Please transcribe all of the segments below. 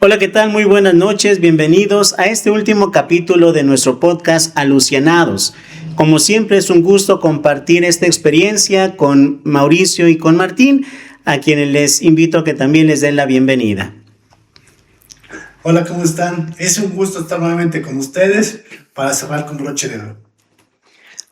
Hola, ¿qué tal? Muy buenas noches. Bienvenidos a este último capítulo de nuestro podcast Alucianados. Como siempre, es un gusto compartir esta experiencia con Mauricio y con Martín, a quienes les invito a que también les den la bienvenida. Hola, ¿cómo están? Es un gusto estar nuevamente con ustedes para cerrar con broche de oro.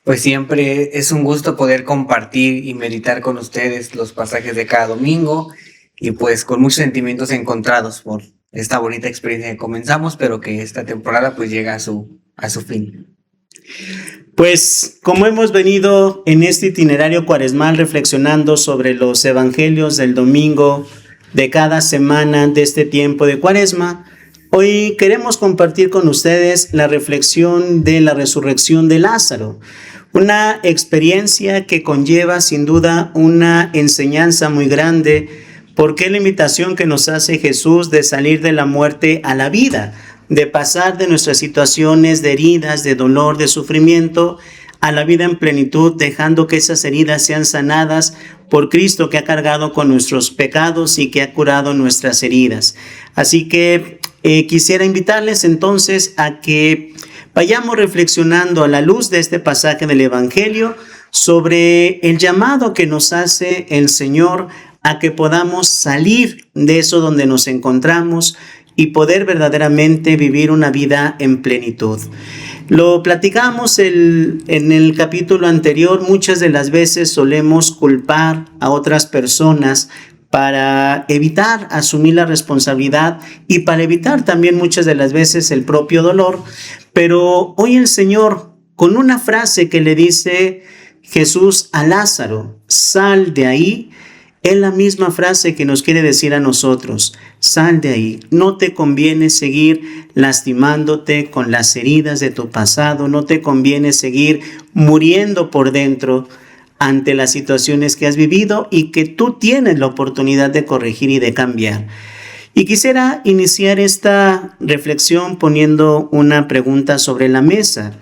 Pues siempre es un gusto poder compartir y meditar con ustedes los pasajes de cada domingo y pues con muchos sentimientos encontrados por esta bonita experiencia que comenzamos, pero que esta temporada pues llega a su fin. Pues como hemos venido en este itinerario cuaresmal reflexionando sobre los evangelios del domingo de cada semana de este tiempo de Cuaresma, hoy queremos compartir con ustedes la reflexión de la resurrección de Lázaro, una experiencia que conlleva sin duda una enseñanza muy grande, porque es la invitación que nos hace Jesús de salir de la muerte a la vida, de pasar de nuestras situaciones de heridas, de dolor, de sufrimiento, a la vida en plenitud, dejando que esas heridas sean sanadas por Cristo, que ha cargado con nuestros pecados y que ha curado nuestras heridas. Así que quisiera invitarles entonces a que vayamos reflexionando a la luz de este pasaje del Evangelio sobre el llamado que nos hace el Señor a que podamos salir de eso donde nos encontramos y poder verdaderamente vivir una vida en plenitud. Lo platicamos en el capítulo anterior. Muchas de las veces solemos culpar a otras personas para evitar asumir la responsabilidad y para evitar también muchas de las veces el propio dolor. Pero hoy el Señor, con una frase que le dice Jesús a Lázaro, sal de ahí, es la misma frase que nos quiere decir a nosotros, sal de ahí. No te conviene seguir lastimándote con las heridas de tu pasado, no te conviene seguir muriendo por dentro ante las situaciones que has vivido y que tú tienes la oportunidad de corregir y de cambiar. Y quisiera iniciar esta reflexión poniendo una pregunta sobre la mesa.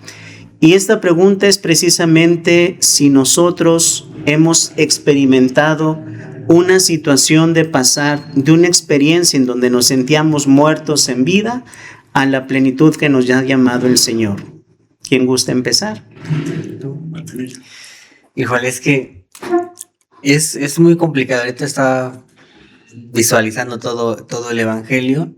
Y esta pregunta es precisamente si nosotros hemos experimentado una situación de pasar de una experiencia en donde nos sentíamos muertos en vida a la plenitud que nos ha llamado el Señor. ¿Quién gusta empezar? Híjole, es que es muy complicado. Ahorita estaba visualizando todo el Evangelio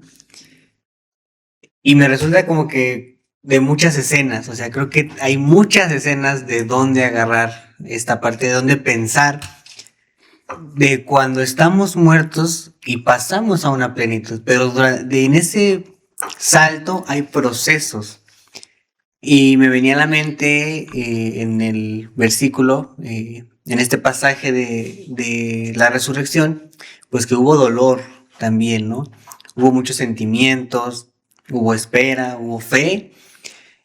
y me resulta como que de muchas escenas, o sea, creo que hay muchas escenas de dónde agarrar esta parte, de dónde pensar, de cuando estamos muertos y pasamos a una plenitud, pero en ese salto hay procesos. Y me venía a la mente en el versículo, en este pasaje de la resurrección, pues que hubo dolor también, ¿no? Hubo muchos sentimientos, hubo espera, hubo fe,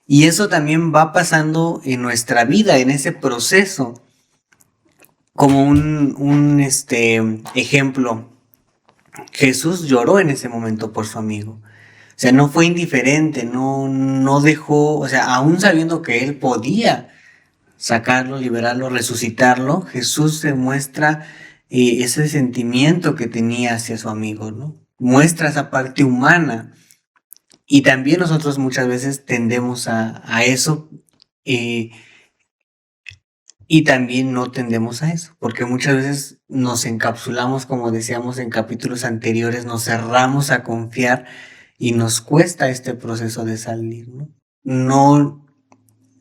y eso también va pasando en nuestra vida, en ese proceso. Como un ejemplo, Jesús lloró en ese momento por su amigo. O sea, no fue indiferente, no dejó, o sea, aún sabiendo que él podía sacarlo, liberarlo, resucitarlo, Jesús demuestra ese sentimiento que tenía hacia su amigo, ¿no? Muestra esa parte humana. Y también nosotros muchas veces tendemos a eso, y también no tendemos a eso, porque muchas veces nos encapsulamos, como decíamos en capítulos anteriores, nos cerramos a confiar y nos cuesta este proceso de salir, ¿no? No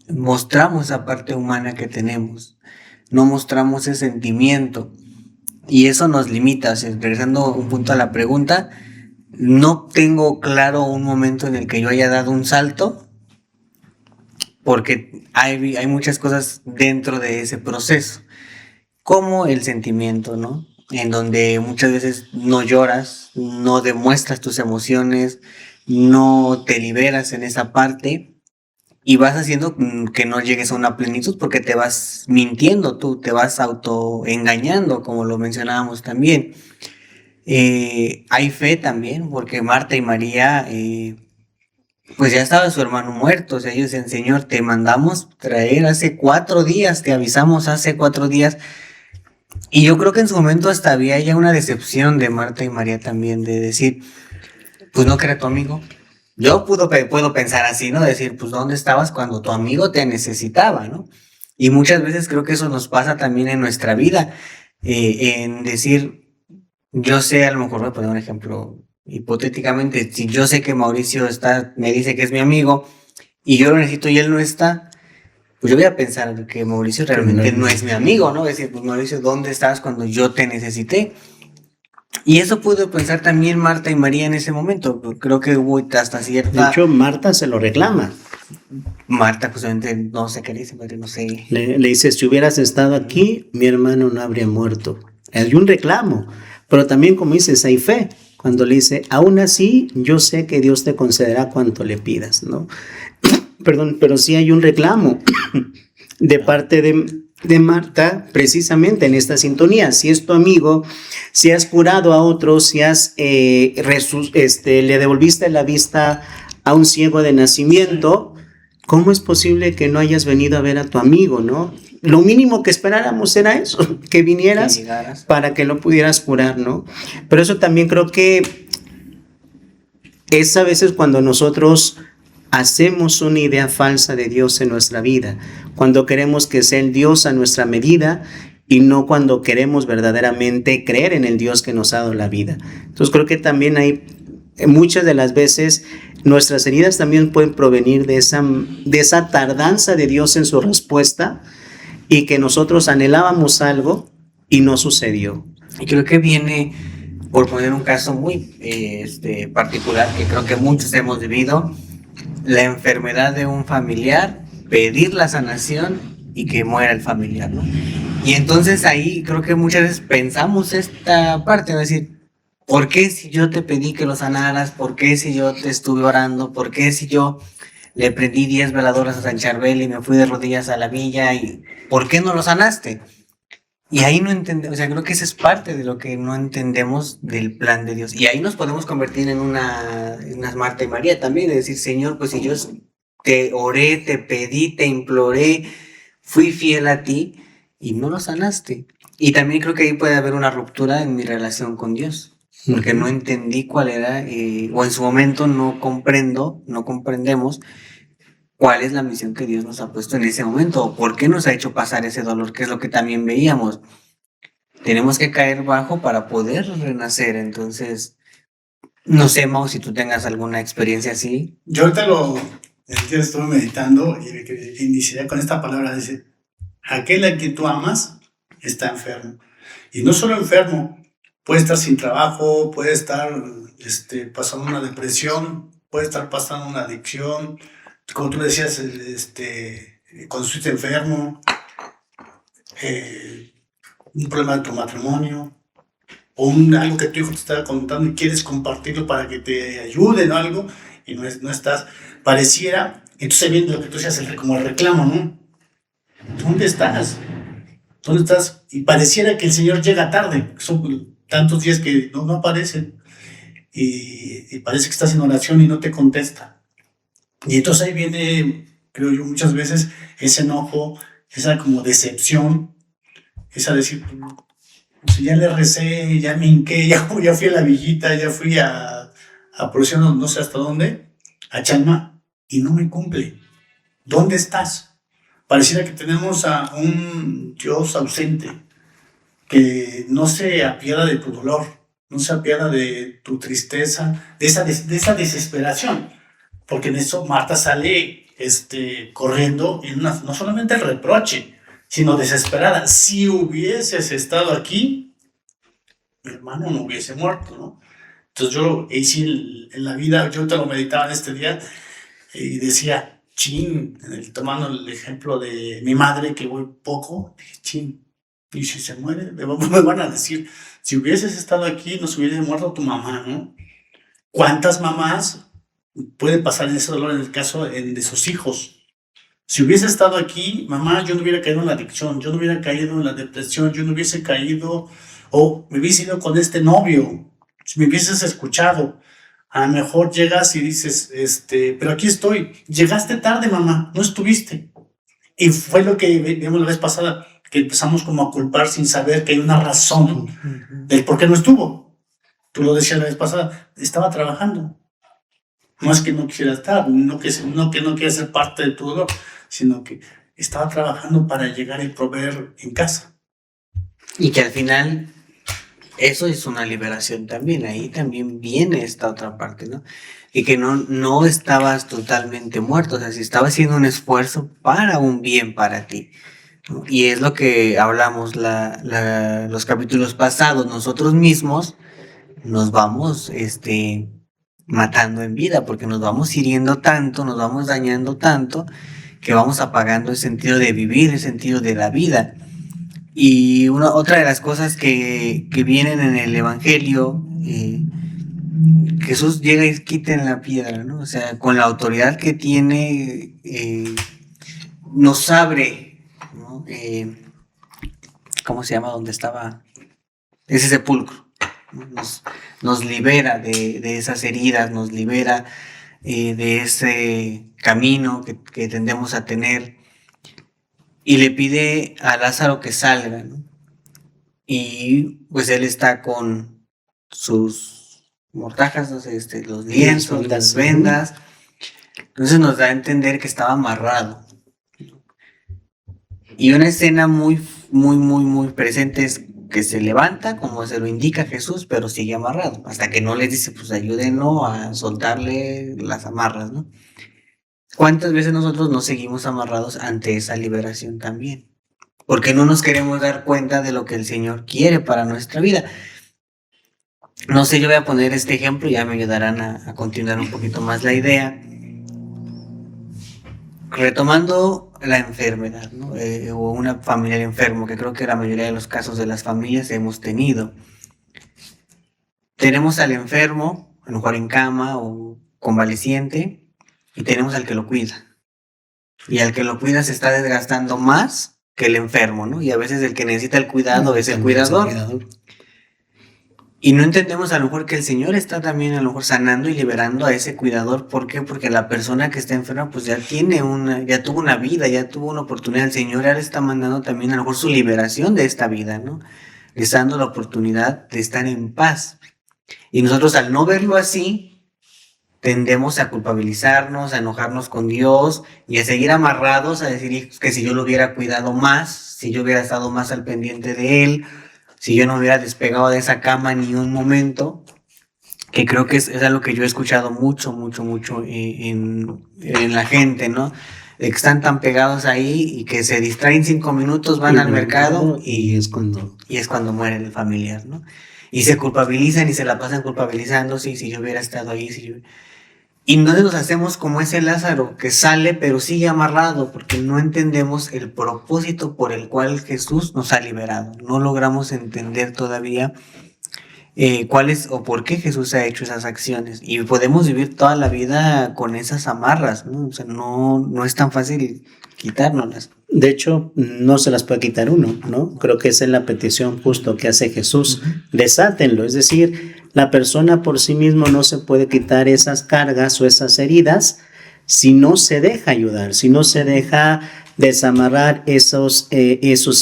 mostramos esa parte humana que tenemos, no mostramos ese sentimiento y eso nos limita. O sea, regresando un punto a la pregunta, no tengo claro un momento en el que yo haya dado un salto, porque hay muchas cosas dentro de ese proceso, como el sentimiento, ¿no? En donde muchas veces no lloras, no demuestras tus emociones, no te liberas en esa parte y vas haciendo que no llegues a una plenitud porque te vas mintiendo tú, te vas autoengañando, como lo mencionábamos también. Hay fe también, porque Marta y María pues ya estaba su hermano muerto. O sea, ellos decían, Señor, te mandamos traer hace 4 días, te avisamos hace 4 días. Y yo creo que en su momento hasta había ya una decepción de Marta y María también, de decir, pues no que era tu amigo. Yo puedo pensar así, ¿no? Decir, pues ¿dónde estabas cuando tu amigo te necesitaba, ¿no? Y muchas veces creo que eso nos pasa también en nuestra vida, en decir, yo sé, a lo mejor voy a poner un ejemplo hipotéticamente, si yo sé que Mauricio me dice que es mi amigo y yo lo necesito y él no está, pues yo voy a pensar que Mauricio realmente no es mi amigo, ¿no? Es decir, pues Mauricio, ¿dónde estabas cuando yo te necesité? Y eso pudo pensar también Marta y María en ese momento. Creo que hubo hasta De cierta... hecho, Marta se lo reclama. Marta justamente no sé qué dice, pero no sé. Le dice, si hubieras estado aquí, mi hermano no habría muerto. Hay un reclamo, pero también como dices, hay fe. Cuando le dice, aún así, yo sé que Dios te concederá cuanto le pidas, ¿no? Perdón, pero sí hay un reclamo de parte de Marta, precisamente en esta sintonía. Si es tu amigo, si has curado a otro, si has le devolviste la vista a un ciego de nacimiento, ¿cómo es posible que no hayas venido a ver a tu amigo, no? Lo mínimo que esperáramos era eso, que vinieras para que lo pudieras curar, ¿no? Pero eso también creo que es a veces cuando nosotros hacemos una idea falsa de Dios en nuestra vida, cuando queremos que sea el Dios a nuestra medida y no cuando queremos verdaderamente creer en el Dios que nos ha dado la vida. Entonces creo que también hay muchas de las veces nuestras heridas también pueden provenir de esa tardanza de Dios en su respuesta y que nosotros anhelábamos algo y no sucedió. Y creo que viene, por poner un caso muy particular, que creo que muchos hemos vivido, la enfermedad de un familiar, pedir la sanación y que muera el familiar, ¿no? Y entonces ahí creo que muchas veces pensamos esta parte, es decir, ¿por qué si yo te pedí que lo sanaras? ¿Por qué si yo te estuve orando? ¿Por qué si yo le prendí 10 veladoras a San Charbel y me fui de rodillas a la villa? ¿Y por qué no lo sanaste? Y ahí no entendemos, o sea, creo que esa es parte de lo que no entendemos del plan de Dios. Y ahí nos podemos convertir en unas Marta y María también, de decir, Señor, pues si yo te oré, te pedí, te imploré, fui fiel a ti y no lo sanaste. Y también creo que ahí puede haber una ruptura en mi relación con Dios, porque no entendí cuál era, o en su momento no comprendemos cuál es la misión que Dios nos ha puesto en ese momento, o por qué nos ha hecho pasar ese dolor, que es lo que también veíamos. Tenemos que caer bajo para poder renacer. Entonces, no sé, Mau, si tú tengas alguna experiencia así. Yo ahorita estuve meditando y iniciaría con esta palabra, dice, aquel a quien tú amas está enfermo. Y no solo enfermo, puede estar sin trabajo, puede estar pasando una depresión, puede estar pasando una adicción, como tú decías, cuando estuviste enfermo, un problema de tu matrimonio, o algo que tu hijo te estaba contando y quieres compartirlo para que te ayuden o algo, y no estás, pareciera, entonces viene lo que tú decías, como el reclamo, ¿no? ¿Dónde estás? ¿Dónde estás? Y pareciera que el Señor llega tarde, son tantos días que no aparece, y parece que estás en oración y no te contesta. Y entonces ahí viene, creo yo, muchas veces ese enojo, esa como decepción, esa decir, pues ya le recé, ya me hinqué, ya fui a la villita, ya fui a Procesión, no sé hasta dónde, a Chalma, y no me cumple. ¿Dónde estás? Pareciera que tenemos a un Dios ausente, que no se apiada de tu dolor, no se apiada de tu tristeza, de esa desesperación. Porque en eso Marta sale corriendo y no solamente el reproche, sino desesperada. Si hubieses estado aquí, mi hermano no hubiese muerto, ¿no? Entonces yo hice en la vida, yo te lo meditaba en este día y decía, chin, tomando el ejemplo de mi madre, que voy poco, dije, chin, y si se muere, me van a decir, si hubieses estado aquí, nos hubiese muerto tu mamá, ¿no? ¿Cuántas mamás puede pasar en ese dolor en el caso de sus hijos? Si hubiese estado aquí, mamá, yo no hubiera caído en la adicción, yo no hubiera caído en la depresión, yo no hubiese caído, o me hubiese ido con este novio, si me hubieses escuchado. A lo mejor llegas y dices, pero aquí estoy. Llegaste tarde, mamá, no estuviste. Y fue lo que vimos la vez pasada, que empezamos como a culpar sin saber que hay una razón del por qué no estuvo. Tú lo decías la vez pasada, estaba trabajando. No es que no quisiera estar, no que no quiera ser parte de tu dolor, sino que estaba trabajando para llegar y proveer en casa. Y que al final eso es una liberación también, ahí también viene esta otra parte, ¿no? Y que no estabas totalmente muerto, o sea, si estabas haciendo un esfuerzo para un bien para ti, ¿no? Y es lo que hablamos los capítulos pasados, nosotros mismos nos vamos matando en vida, porque nos vamos hiriendo tanto, nos vamos dañando tanto, que vamos apagando el sentido de vivir, el sentido de la vida. Y otra de las cosas que vienen en el Evangelio, Jesús llega y quita en la piedra, ¿no? O sea, con la autoridad que tiene, nos abre, ¿no? ¿Cómo se llama? Donde estaba ese sepulcro. Nos libera de esas heridas, nos libera de ese camino que tendemos a tener. Y le pide a Lázaro que salga, ¿no? Y pues él está con sus mortajas, ¿no? Los lienzos, las vendas. Entonces nos da a entender que estaba amarrado. Y una escena muy, muy, muy, muy presente es que se levanta, como se lo indica Jesús, pero sigue amarrado. Hasta que no les dice, pues ayúdenlo a soltarle las amarras, ¿no? ¿Cuántas veces nosotros nos seguimos amarrados ante esa liberación también? Porque no nos queremos dar cuenta de lo que el Señor quiere para nuestra vida. No sé, yo voy a poner este ejemplo, ya me ayudarán a continuar un poquito más la idea. Retomando la enfermedad, ¿no? O una familiar enfermo, que creo que la mayoría de los casos de las familias hemos tenido. Tenemos al enfermo, a lo mejor en cama o convaleciente, y tenemos al que lo cuida. Y al que lo cuida se está desgastando más que el enfermo, ¿no? Y a veces el que necesita el cuidado es el cuidador. Y no entendemos a lo mejor que el Señor está también a lo mejor sanando y liberando a ese cuidador. ¿Por qué? Porque la persona que está enferma pues ya tuvo una vida, ya tuvo una oportunidad. El Señor ya le está mandando también a lo mejor su liberación de esta vida, ¿no? Le está dando la oportunidad de estar en paz. Y nosotros al no verlo así, tendemos a culpabilizarnos, a enojarnos con Dios y a seguir amarrados a decir que si yo lo hubiera cuidado más, si yo hubiera estado más al pendiente de él, si yo no hubiera despegado de esa cama ni un momento, que creo que es algo que yo he escuchado mucho en la gente, ¿no? De que están tan pegados ahí y que se distraen 5 minutos, van al mercado y es cuando muere el familiar, ¿no? Y se culpabilizan y se la pasan culpabilizándose y si yo hubiera estado ahí, Y entonces nos hacemos como ese Lázaro que sale pero sigue amarrado porque no entendemos el propósito por el cual Jesús nos ha liberado. No logramos entender todavía cuál es o por qué Jesús ha hecho esas acciones. Y podemos vivir toda la vida con esas amarras, ¿no? O sea, no es tan fácil quitárnoslas. De hecho, no se las puede quitar uno, ¿no? Creo que esa es la petición justo que hace Jesús. Desátenlo, es decir, la persona por sí mismo no se puede quitar esas cargas o esas heridas si no se deja ayudar, si no se deja desamarrar esos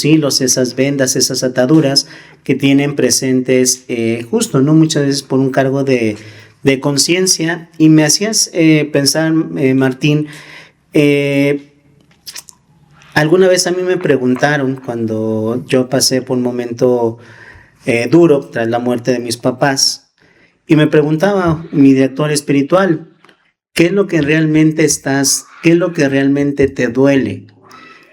hilos, esas vendas, esas ataduras que tienen presentes justo, ¿no? Muchas veces por un cargo de conciencia. Y me hacías pensar, Martín, alguna vez a mí me preguntaron cuando yo pasé por un momento duro tras la muerte de mis papás y me preguntaba mi director espiritual, ¿qué es lo que realmente te duele?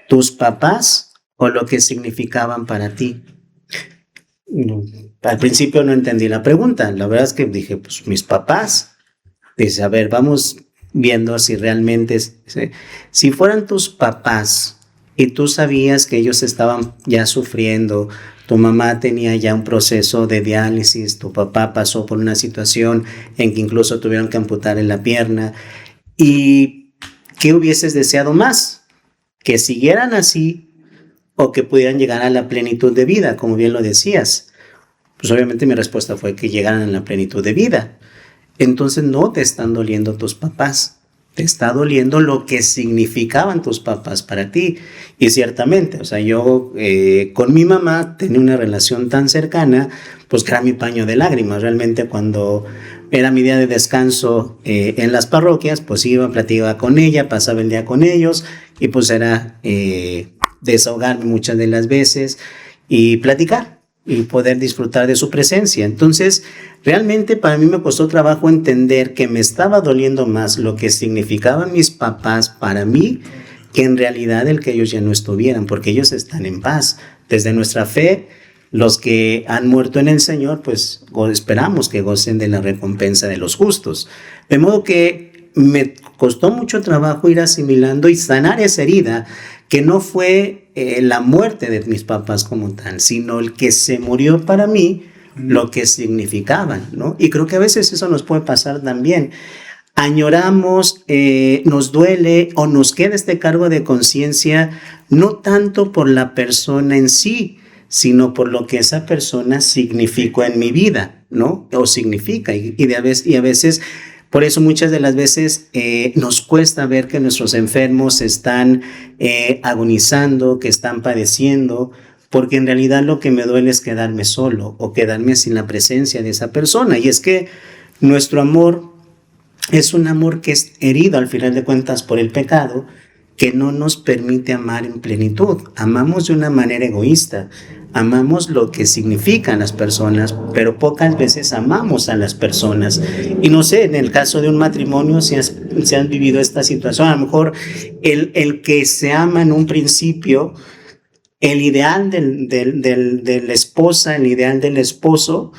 ¿Tus papás o lo que significaban para ti? Al principio no entendí la pregunta, la verdad es que dije, pues mis papás. Dice, a ver, vamos viendo si realmente, si fueran tus papás y tú sabías que ellos estaban ya sufriendo, tu mamá tenía ya un proceso de diálisis, tu papá pasó por una situación en que incluso tuvieron que amputarle la pierna, ¿y qué hubieses deseado más? ¿Que siguieran así o que pudieran llegar a la plenitud de vida, como bien lo decías? Pues obviamente mi respuesta fue que llegaran a la plenitud de vida. Entonces no te están doliendo tus papás, te está doliendo lo que significaban tus papás para ti. Y ciertamente, o sea, yo con mi mamá tenía una relación tan cercana, pues que era mi paño de lágrimas. Realmente cuando era mi día de descanso en las parroquias, pues iba, platicaba con ella, pasaba el día con ellos y pues era desahogarme muchas de las veces y platicar y poder disfrutar de su presencia. Entonces, realmente para mí me costó trabajo entender que me estaba doliendo más lo que significaban mis papás para mí que en realidad el que ellos ya no estuvieran, porque ellos están en paz. Desde nuestra fe, los que han muerto en el Señor, pues esperamos que gocen de la recompensa de los justos. De modo que me costó mucho trabajo ir asimilando y sanar esa herida, que no fue la muerte de mis papás como tal, sino el que se murió para mí, lo que significaban, ¿no? Y creo que a veces eso nos puede pasar también. Añoramos, nos duele o nos queda este cargo de conciencia, no tanto por la persona en sí, sino por lo que esa persona significó en mi vida, ¿no? O significa, y a veces, por eso muchas de las veces nos cuesta ver que nuestros enfermos están agonizando, que están padeciendo, porque en realidad lo que me duele es quedarme solo o quedarme sin la presencia de esa persona. Y es que nuestro amor es un amor que es herido al final de cuentas por el pecado, que no nos permite amar en plenitud. Amamos de una manera egoísta, amamos lo que significan las personas, pero pocas veces amamos a las personas. Y no sé, en el caso de un matrimonio, si han vivido esta situación, a lo mejor el que se ama en un principio, el ideal de la esposa, el ideal del esposo,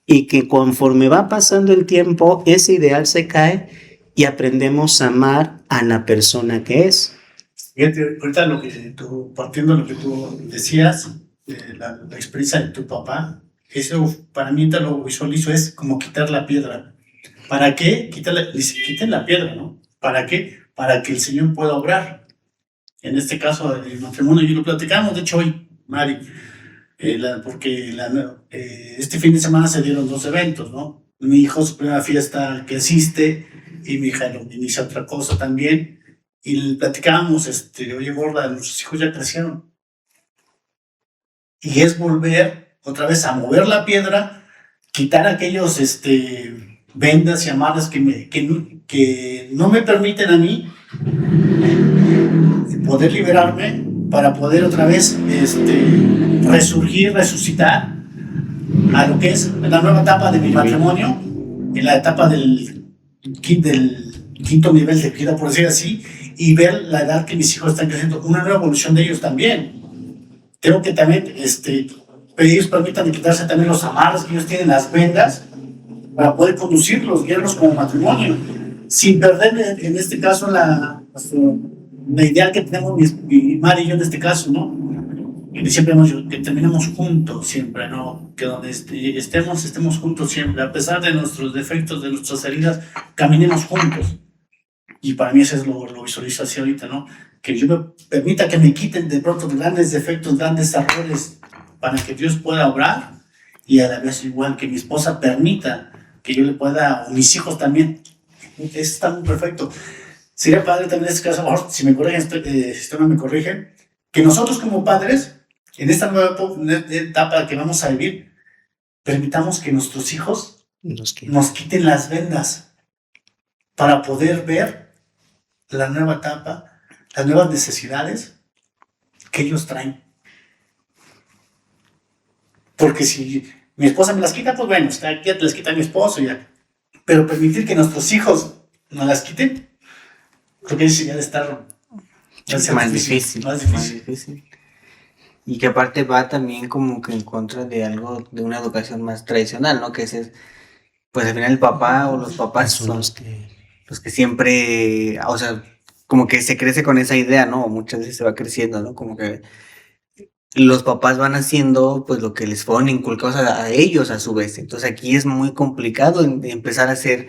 y que conforme va pasando el tiempo, ese ideal se cae y aprendemos a amar a la persona que es. Fíjate, ahorita partiendo de lo que tú decías, la experiencia de tu papá, eso para mí te lo visualizo, es como quitar la piedra. ¿Para qué? Quiten la piedra, ¿no? ¿Para qué? Para que el Señor pueda obrar. En este caso, el matrimonio, y lo platicamos, de hecho hoy, Mari, porque este fin de semana se dieron 2 eventos, ¿no? Mi hijo, su primera fiesta que asiste, y mi hija inicia otra cosa también, y platicábamos, oye, gorda, nuestros hijos ya crecieron. Y es volver otra vez a mover la piedra, quitar aquellos vendas y amarras que no me permiten a mí poder liberarme para poder otra vez resurgir, resucitar a lo que es la nueva etapa de mi matrimonio, en la etapa del quinto nivel de vida, por decir así, y ver la edad que mis hijos están creciendo, una nueva evolución de ellos también. Creo que también ellos permitan quitarse también los amarres que ellos tienen, las vendas, para poder conducirlos, guiarlos como matrimonio, sin perder en este caso la idea que tenemos mi Mari y yo en este caso, ¿no? Y siempre hemos dicho que terminemos juntos siempre, ¿no? Que donde estemos juntos siempre, a pesar de nuestros defectos, de nuestras heridas, caminemos juntos. Y para mí eso es lo visualizo así ahorita, ¿no? Que yo me permita que me quiten de pronto grandes defectos, grandes errores, para que Dios pueda obrar, y a la vez igual que mi esposa permita que yo le pueda, o mis hijos también. Eso está muy perfecto. Sería padre también en este caso, mejor, si me corrigen, si no me corrigen, que nosotros como padres, en esta nueva etapa que vamos a vivir, permitamos que nuestros hijos nos quiten las vendas para poder ver la nueva etapa, las nuevas necesidades que ellos traen. Porque si mi esposa me las quita, pues bueno, ya te las quita mi esposo ya. Pero permitir que nuestros hijos nos las quiten, creo que eso ya de estar más difícil. Y que aparte va también como que en contra de algo, de una educación más tradicional, ¿no? Que es, pues al final el papá o los papás son los que siempre, o sea, como que se crece con esa idea, ¿no? Muchas veces se va creciendo, ¿no? Como que los papás van haciendo pues lo que les fueron inculcados a ellos a su vez. Entonces aquí es muy complicado empezar a hacer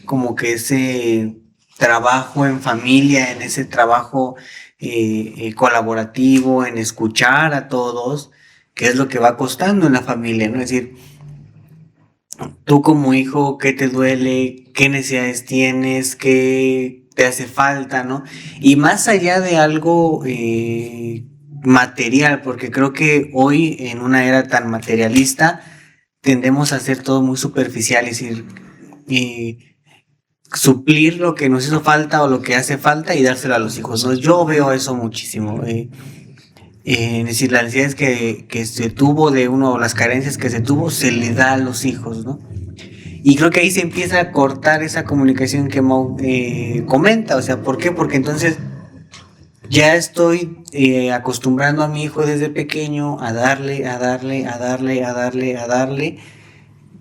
como que ese trabajo en familia, en ese trabajo colaborativo, en escuchar a todos, que es lo que va costando en la familia, ¿no? Es decir, tú como hijo, ¿qué te duele? ¿Qué necesidades tienes? ¿Qué te hace falta? ¿No? Y más allá de algo material, porque creo que hoy en una era tan materialista tendemos a hacer todo muy superficial, es decir, suplir lo que nos hizo falta o lo que hace falta y dárselo a los hijos, ¿no? Yo veo eso muchísimo. Es decir, las necesidades que se tuvo de uno, o las carencias que se tuvo, se le da a los hijos, ¿no? Y creo que ahí se empieza a cortar esa comunicación que Mau comenta. O sea, ¿por qué? Porque entonces ya estoy acostumbrando a mi hijo desde pequeño a darle,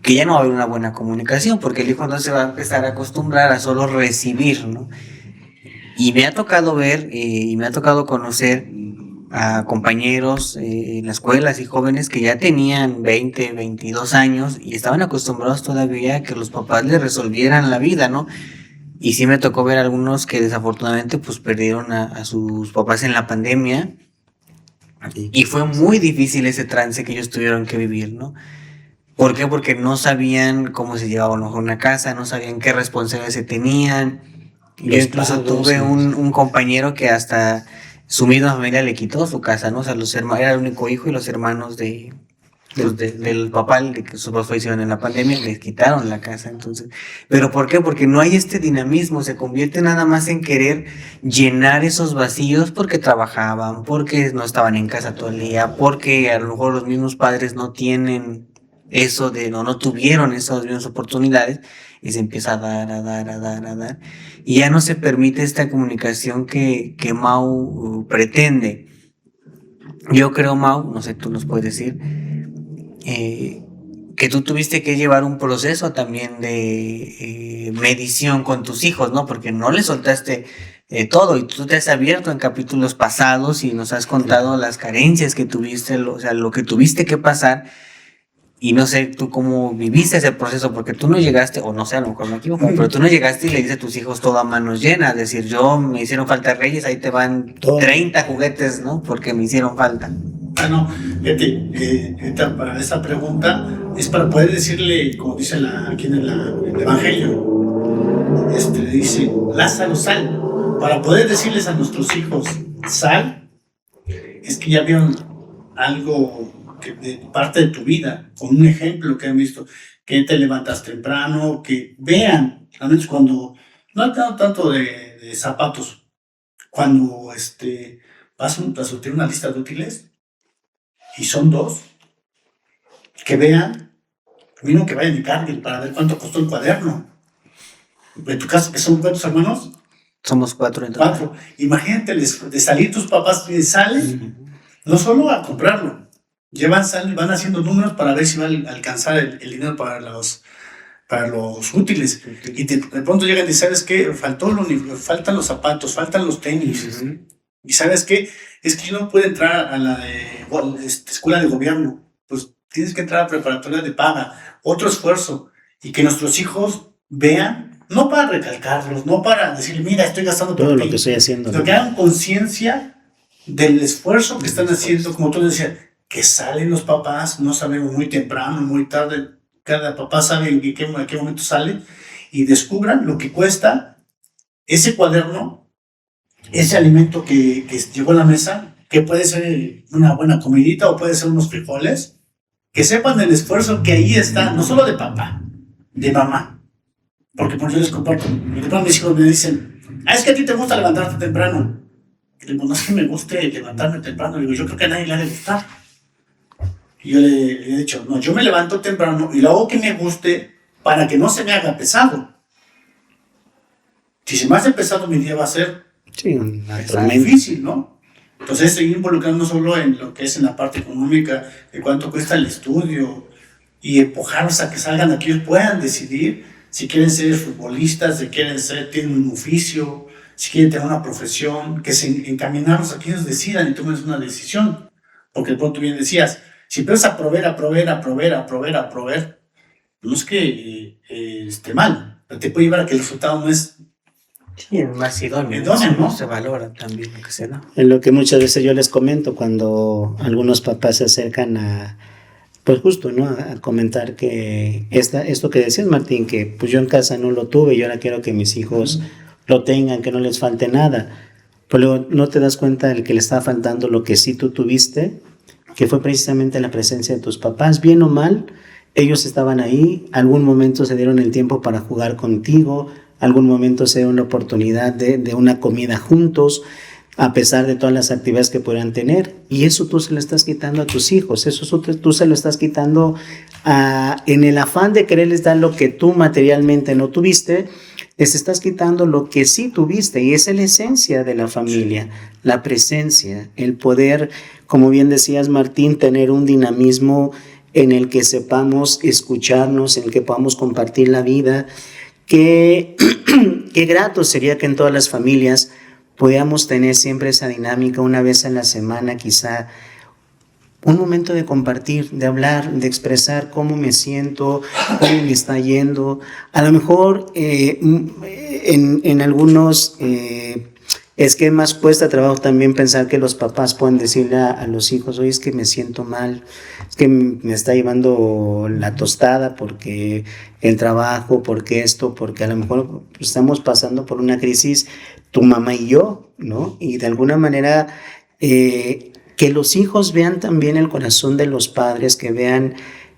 que ya no va a haber una buena comunicación, porque el hijo entonces se va a empezar a acostumbrar a solo recibir, ¿no? Y me ha tocado ver y me ha tocado conocer a compañeros en la escuela, así jóvenes que ya tenían 20, 22 años y estaban acostumbrados todavía a que los papás les resolvieran la vida, ¿no? Y sí me tocó ver algunos que desafortunadamente pues perdieron a sus papás en la pandemia y fue muy difícil ese trance que ellos tuvieron que vivir, ¿no? ¿Por qué? Porque no sabían cómo se llevaba a lo mejor una casa, no sabían qué responsabilidades se tenían. Yo incluso tuve un compañero que hasta su misma familia le quitó su casa, ¿no? O sea, era el único hijo y los hermanos del papá, de que sus papás fallecieron en la pandemia, les quitaron la casa, entonces. ¿Pero por qué? Porque no hay este dinamismo, se convierte nada más en querer llenar esos vacíos porque trabajaban, porque no estaban en casa todo el día, porque a lo mejor los mismos padres no tienen eso no tuvieron esas mismas oportunidades y se empieza a dar. Y ya no se permite esta comunicación que Mau pretende. Yo creo, Mau, no sé, tú nos puedes decir, que tú tuviste que llevar un proceso también de medición con tus hijos, ¿no? Porque no les soltaste todo y tú te has abierto en capítulos pasados y nos has contado las carencias que tuviste, o sea, lo que tuviste que pasar. Y no sé tú cómo viviste ese proceso, porque tú no llegaste, o no sé, a lo mejor me equivoco, pero tú no llegaste y le dices a tus hijos todo a manos llenas, decir, me hicieron falta reyes, ahí te van 30 juguetes, ¿no? Porque me hicieron falta. No, fíjate, para esa pregunta es para poder decirle, como dice aquí en el Evangelio, le dice, Lázaro, sal, para poder decirles a nuestros hijos, sal, es que ya vieron algo de parte de tu vida, con un ejemplo que han visto, que te levantas temprano, que vean, al menos cuando, no tanto de zapatos, cuando vas a surtir una lista de útiles, y son 2, que vean, primero que vayan y carguen para ver cuánto costó el cuaderno. En tu caso, que son ¿cuántos hermanos? Somos 4 entonces. 4. Imagínate de salir tus papás y salen, no solo a comprarlo, van haciendo números para ver si va a alcanzar el dinero para los útiles. Y de pronto llegan y ¿sabes qué? Faltan los zapatos, faltan los tenis. Y ¿sabes qué? Es que yo no puedo entrar a la escuela de gobierno. Pues tienes que entrar a preparatoria de paga. Otro esfuerzo. Y que nuestros hijos vean, no para recalcarlos, no para decir, mira, estoy gastando todo lo que estoy haciendo, sino que hagan conciencia del esfuerzo que están haciendo, como tú decías, que salen los papás, no sabemos muy temprano, muy tarde, cada papá sabe en qué momento sale, y descubran lo que cuesta ese cuaderno, ese alimento que llegó a la mesa, que puede ser una buena comidita o puede ser unos frijoles, que sepan el esfuerzo que ahí está, no solo de papá, de mamá, porque por yo les comparto, mis hijos me dicen, es que a ti te gusta levantarte temprano. Y digo, no es que me guste levantarme temprano, digo, yo creo que a nadie le ha de gustar. Y yo le he dicho, no, yo me levanto temprano y lo hago que me guste para que no se me haga pesado. Si se me hace pesado, mi día va a ser difícil, ¿no? Entonces, seguir involucrando no solo en lo que es en la parte económica, de cuánto cuesta el estudio, y empujarlos a que salgan aquí y puedan decidir si quieren ser futbolistas, si tienen un oficio, si quieren tener una profesión, que se encaminarlos a que ellos decidan y tomen una decisión. Porque de pronto bien decías, si empiezas a proveer, no es que esté mal, pero te puede llevar a que el resultado no es... Sí, es más idóneo, ¿no? Se valora también lo que se da. En lo que muchas veces yo les comento cuando algunos papás se acercan pues justo, ¿no? A comentar que esto que decías, Martín, que pues yo en casa no lo tuve y ahora quiero que mis hijos lo tengan, que no les falte nada. Pero no te das cuenta de que le está faltando lo que sí tú tuviste, que fue precisamente la presencia de tus papás, bien o mal, Ellos estaban ahí, algún momento se dieron el tiempo para jugar contigo, algún momento se dieron la oportunidad de una comida juntos, a pesar de todas las actividades que puedan tener. Y eso tú se lo estás quitando a tus hijos, tú se lo estás quitando en el afán de quererles dar lo que tú materialmente no tuviste, les estás quitando lo que sí tuviste, y esa es la esencia de la familia, la presencia, el poder, como bien decías, Martín, tener un dinamismo en el que sepamos escucharnos, en el que podamos compartir la vida. Qué grato sería que en todas las familias podamos tener siempre esa dinámica, una vez a la semana quizá, un momento de compartir, de hablar, de expresar cómo me siento, cómo me está yendo. A lo mejor en algunos esquemas cuesta trabajo también pensar que los papás pueden decirle a los hijos: oye, es que me siento mal, es que me está llevando la tostada porque el trabajo, porque esto, porque a lo mejor estamos pasando por una crisis, tu mamá y yo, ¿no? Y de alguna manera que los hijos vean también el corazón de los padres, que vean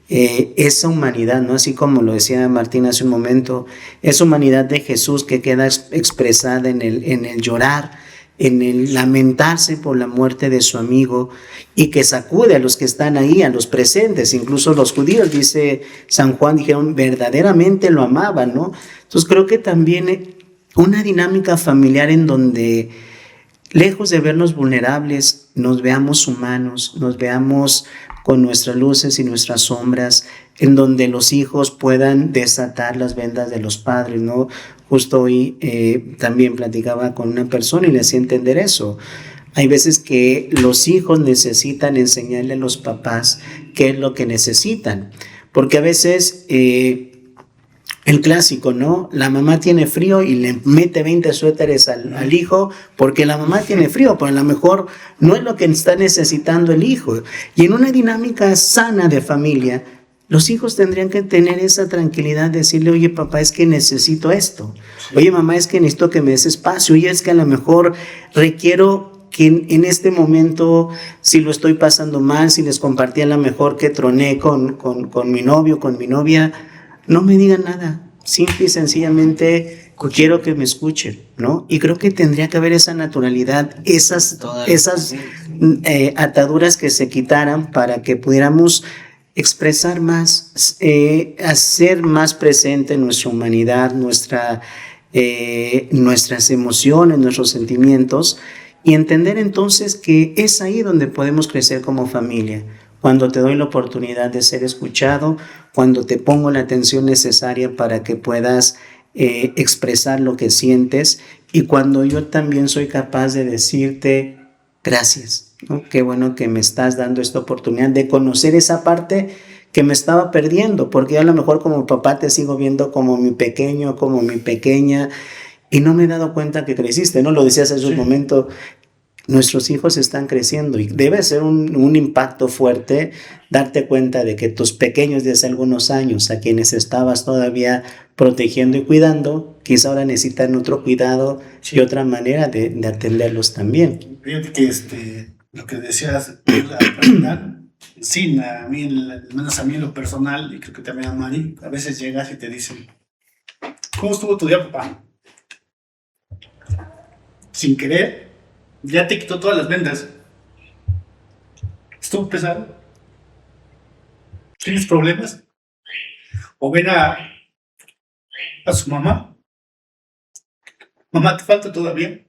esa humanidad, ¿no? Así como lo decía Martín hace un momento, esa humanidad de Jesús que queda expresada en el llorar, en el lamentarse por la muerte de su amigo, y que sacude a los que están ahí, a los presentes. Incluso los judíos, dice San Juan, dijeron verdaderamente lo amaban, ¿no? Entonces creo que también una dinámica familiar en donde, lejos de vernos vulnerables, nos veamos humanos, nos veamos con nuestras luces y nuestras sombras, en donde los hijos puedan desatar las vendas de los padres, ¿no? Justo hoy también platicaba con una persona y le hacía entender eso. Hay veces que los hijos necesitan enseñarle a los papás qué es lo que necesitan, porque a veces el clásico, ¿no? La mamá tiene frío y le mete 20 suéteres al hijo porque la mamá tiene frío, pero a lo mejor no es lo que está necesitando el hijo. Y en una dinámica sana de familia, los hijos tendrían que tener esa tranquilidad de decirle: oye, papá, es que necesito esto. Oye, mamá, es que necesito que me des espacio. Oye, es que a lo mejor requiero que en este momento, si lo estoy pasando mal, si les compartí a lo mejor que troné con mi novio, con mi novia, no me digan nada, simple y sencillamente quiero que me escuchen, ¿no? Y creo que tendría que haber esa naturalidad, esas ataduras que se quitaran para que pudiéramos expresar más, hacer más presente nuestra humanidad, nuestras emociones, nuestros sentimientos, y entender entonces que es ahí donde podemos crecer como familia. Cuando te doy la oportunidad de ser escuchado, cuando te pongo la atención necesaria para que puedas expresar lo que sientes, y cuando yo también soy capaz de decirte gracias, ¿no? Qué bueno que me estás dando esta oportunidad de conocer esa parte que me estaba perdiendo, porque a lo mejor como papá te sigo viendo como mi pequeño, como mi pequeña, y no me he dado cuenta que creciste, ¿no? Lo decías hace un momento. Nuestros hijos están creciendo y debe ser un impacto fuerte darte cuenta de que tus pequeños de hace algunos años, a quienes estabas todavía protegiendo y cuidando, quizá ahora necesitan otro cuidado y otra manera de atenderlos también. Fíjate que lo que decías, la realidad, sí, a mí, al menos a mí en lo personal, y creo que también a Mari, a veces llegas y te dicen: ¿cómo estuvo tu día, papá? Sin querer, ya te quitó todas las vendas. ¿Estuvo pesado? ¿Tienes problemas? O ven a su mamá. Mamá, ¿te falta todavía?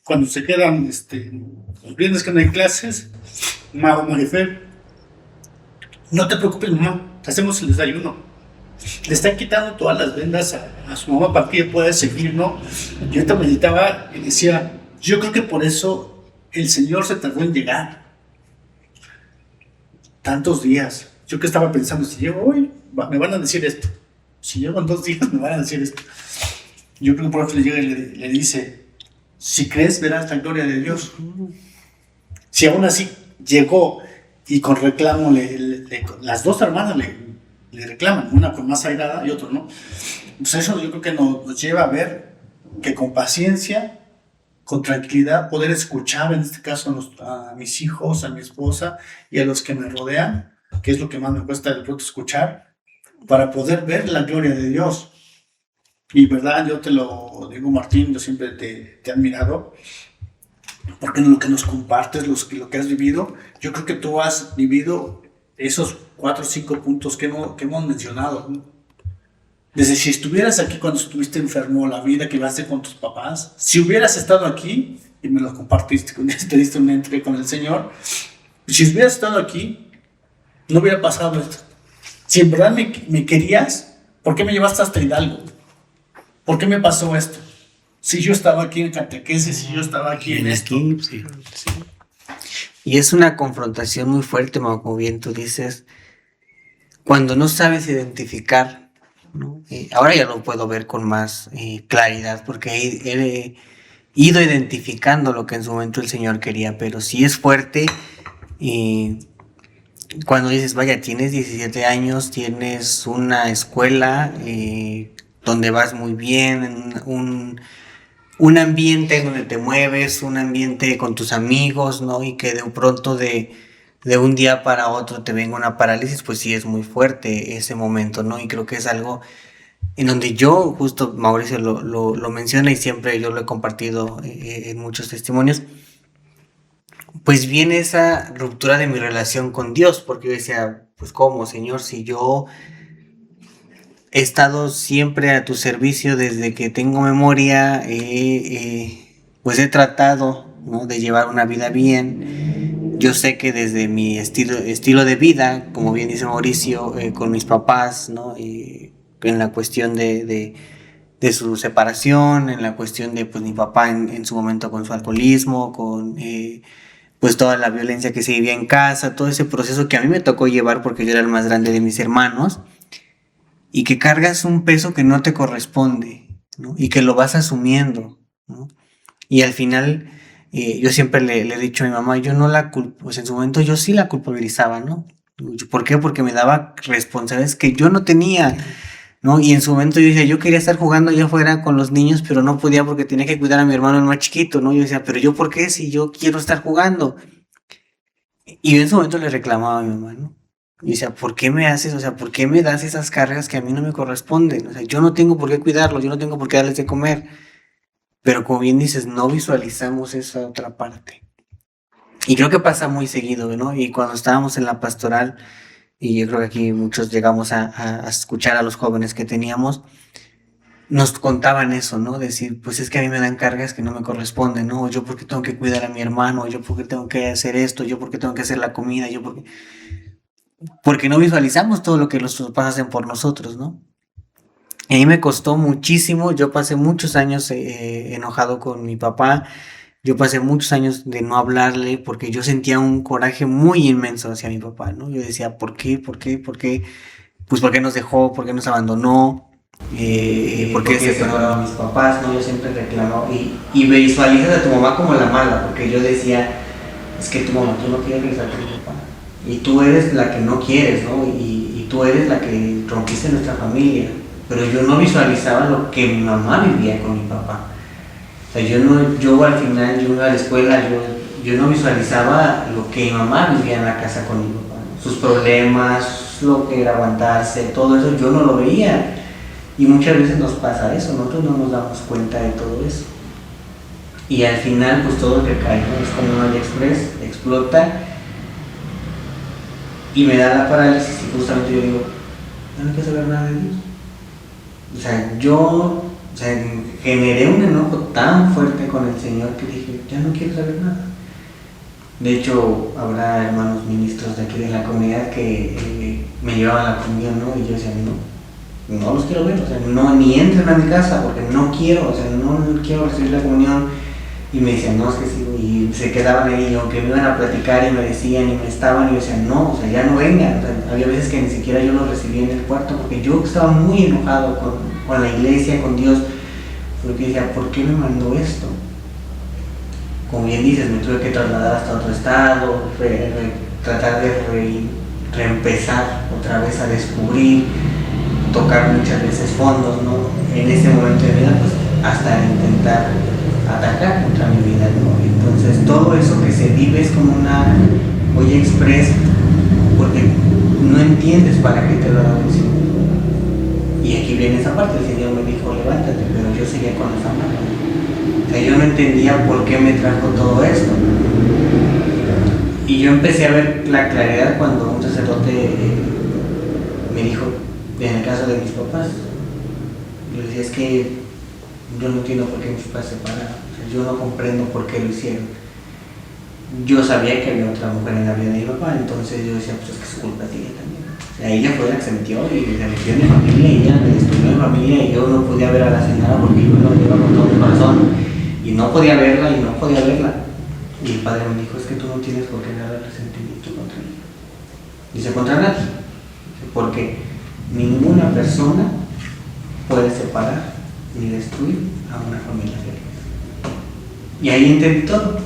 Cuando se quedan los viernes que no hay clases, Mago, Marifer, no te preocupes, mamá, te hacemos el desayuno. Le están quitando todas las vendas a su mamá para que ella pueda seguir, ¿no? Y ahorita meditaba y decía: yo creo que por eso el Señor se tardó en llegar tantos días. Yo que estaba pensando, si llego hoy, me van a decir esto. Si llego en 2 días, me van a decir esto. Yo creo que por eso le llega y le dice: si crees, verás la gloria de Dios. Si aún así llegó y con reclamo, las dos hermanas le reclaman, una con más airada y otra no. Pues eso yo creo que nos lleva a ver que con paciencia, con tranquilidad, poder escuchar, en este caso a mis hijos, a mi esposa y a los que me rodean, que es lo que más me cuesta de pronto escuchar, para poder ver la gloria de Dios. Y verdad, yo te lo digo, Martín, yo siempre te he admirado, porque lo que nos compartes, lo que has vivido, yo creo que tú has vivido esos 4 o 5 puntos que hemos mencionado, ¿no? Desde si estuvieras aquí cuando estuviste enfermo, la vida que llevaste con tus papás, si hubieras estado aquí, y me lo compartiste, te diste una entrega con el Señor, si hubieras estado aquí, no hubiera pasado esto. Si en verdad me querías, ¿por qué me llevaste hasta Hidalgo? ¿Por qué me pasó esto? Si yo estaba aquí en catequesis, si yo estaba aquí en esto. Sí. Y es una confrontación muy fuerte, como bien tú dices, cuando no sabes identificar, ¿no? Ahora ya lo puedo ver con más claridad, porque he ido identificando lo que en su momento el Señor quería, pero sí es fuerte cuando dices, vaya, tienes 17 años, tienes una escuela donde vas muy bien, en un ambiente donde te mueves, un ambiente con tus amigos, ¿no? Y que de pronto de un día para otro te venga una parálisis, pues sí es muy fuerte ese momento, ¿no? Y creo que es algo en donde yo, justo Mauricio lo menciona y siempre yo lo he compartido en muchos testimonios, pues viene esa ruptura de mi relación con Dios, porque yo decía, pues ¿cómo, Señor? Si yo he estado siempre a tu servicio desde que tengo memoria, pues he tratado, ¿no?, de llevar una vida bien. Yo sé que desde mi estilo de vida, como bien dice Mauricio, con mis papás, ¿no?, en la cuestión de su separación, en la cuestión de pues mi papá en su momento con su alcoholismo, con pues toda la violencia que se vivía en casa, todo ese proceso que a mí me tocó llevar porque yo era el más grande de mis hermanos, y que cargas un peso que no te corresponde, ¿no?, y que lo vas asumiendo, ¿no? Y al final yo siempre le he dicho a mi mamá, yo no la culpo, pues en su momento yo sí la culpabilizaba, ¿no? ¿Por qué? Porque me daba responsabilidades que yo no tenía, ¿no? Y en su momento yo decía, yo quería estar jugando allá afuera con los niños, pero no podía porque tenía que cuidar a mi hermano el más chiquito, ¿no? Yo decía, pero yo ¿por qué? Si yo quiero estar jugando. Y yo en su momento le reclamaba a mi mamá, ¿no? Y decía, ¿por qué me haces? O sea, ¿por qué me das esas cargas que a mí no me corresponden? O sea, yo no tengo por qué cuidarlos, yo no tengo por qué darles de comer. Pero como bien dices, no visualizamos esa otra parte. Y creo que pasa muy seguido, ¿no? Y cuando estábamos en la pastoral, y yo creo que aquí muchos llegamos a escuchar a los jóvenes que teníamos, nos contaban eso, ¿no? Decir, pues es que a mí me dan cargas que no me corresponden, ¿no? Yo porque tengo que cuidar a mi hermano, yo porque tengo que hacer esto, yo porque tengo que hacer la comida, yo porque no visualizamos todo lo que los papás hacen por nosotros, ¿no? A mí me costó muchísimo, yo pasé muchos años enojado con mi papá, yo pasé muchos años de no hablarle porque yo sentía un coraje muy inmenso hacia mi papá, ¿no? Yo decía, ¿por qué? ¿Por qué? ¿Por qué? Pues ¿por qué nos dejó? ¿Por qué nos abandonó? ¿Por qué se separaron a mis papás? ¿No? Yo siempre reclamaba y visualizas a tu mamá como la mala, porque yo decía, es que tu mamá, tú no quieres regresar con tu papá. Y tú eres la que no quieres, ¿no? Y tú eres la que rompiste nuestra familia. Pero yo no visualizaba lo que mi mamá vivía con mi papá. O sea, yo al final, yo iba a la escuela, yo no visualizaba lo que mi mamá vivía en la casa con mi papá, ¿no? Sus problemas, lo que era aguantarse, todo eso, yo no lo veía. Y muchas veces nos pasa eso, nosotros no nos damos cuenta de todo eso. Y al final, pues todo recae, ¿no? Es como un AliExpress, explota. Y me da la parálisis y justamente yo digo, no hay que saber nada de Dios. O sea, yo generé un enojo tan fuerte con el Señor que dije, ya no quiero saber nada. De hecho, habrá hermanos ministros de aquí de la comunidad que me llevaban a la comunión, ¿no? Y yo decía, no los quiero ver, o sea, no, ni entren a mi casa porque no quiero, o sea, no quiero recibir la comunión. Y me decían, no, es que sí, y se quedaban ahí, aunque me iban a platicar y me decían y me estaban, y yo decía, no, o sea, ya no vengan. O sea, había veces que ni siquiera yo los recibía en el cuarto porque yo estaba muy enojado con la iglesia, con Dios, porque decía, ¿por qué me mandó esto? Como bien dices, me tuve que trasladar hasta otro estado, tratar de reempezar otra vez a descubrir, tocar muchas veces fondos, ¿no? En ese momento de vida, pues hasta intentar atacar contra mi vida, ¿no? Entonces todo eso que se vive es como una olla express, porque no entiendes para qué te lo ha dado el Señor. Y aquí viene esa parte, el Señor me dijo, levántate, pero yo seguía con esa mano. O sea, yo no entendía por qué me trajo todo esto. Y yo empecé a ver la claridad cuando un sacerdote me dijo, en el caso de mis papás, yo decía, es que yo no entiendo por qué mis papás se separaron, o sea, yo no comprendo por qué lo hicieron. Yo sabía que había otra mujer en la vida de mi papá, entonces yo decía, pues es que su culpa es de ella también. O sea, ella fue la que se metió y se metió en mi familia y ella me destruyó mi familia y yo no podía ver a la señora porque yo no la llevaba con todo mi corazón y no podía verla y no podía verla. Y el padre me dijo, es que tú no tienes por qué nada resentimiento contra ella. Dice, contra nadie. Porque ninguna persona puede separar ni destruir a una familia feliz. Y ahí entendí todo.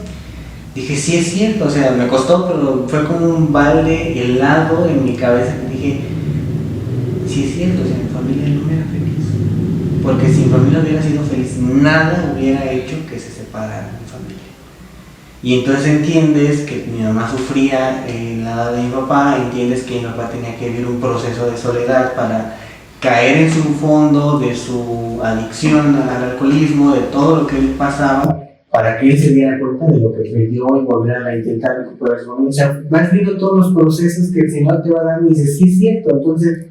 Dije, sí es cierto, o sea, me costó, pero fue como un balde helado en mi cabeza. Dije, sí es cierto, o sea, mi familia no era feliz. Porque si mi familia hubiera sido feliz, nada hubiera hecho que se separara mi familia. Y entonces entiendes que mi mamá sufría en la edad de mi papá, entiendes que mi papá tenía que vivir un proceso de soledad para caer en su fondo de su adicción al alcoholismo, de todo lo que le pasaba, para que él se diera cuenta de lo que perdió y volver a intentar recuperar su familia. O sea, vas viendo todos los procesos que el Señor te va dando y dices, sí es cierto, entonces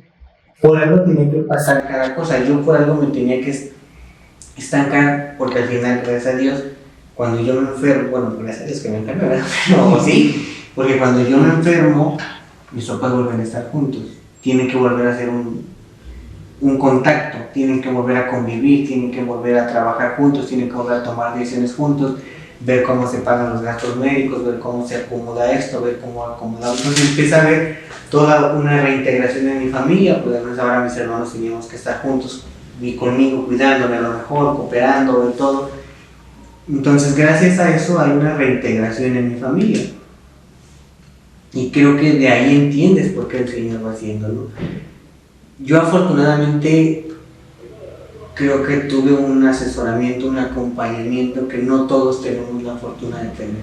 por algo tenía que pasar cada cosa, yo por algo me tenía que estancar, porque al final, gracias a Dios, cuando yo me enfermo, bueno, gracias a Dios que me enfermo, ¿verdad? No, sí, porque cuando yo me enfermo, mis papás vuelven a estar juntos, tienen que volver a hacer un contacto, tienen que volver a convivir, tienen que volver a trabajar juntos, tienen que volver a tomar decisiones juntos, ver cómo se pagan los gastos médicos, ver cómo se acomoda esto, ver cómo acomodar. Entonces empieza a ver toda una reintegración en mi familia, pues además ahora mis hermanos teníamos que estar juntos y conmigo, cuidándome a lo mejor, cooperando, de todo. Entonces gracias a eso hay una reintegración en mi familia. Y creo que de ahí entiendes por qué el Señor va haciéndolo. Yo afortunadamente creo que tuve un asesoramiento, un acompañamiento que no todos tenemos la fortuna de tener.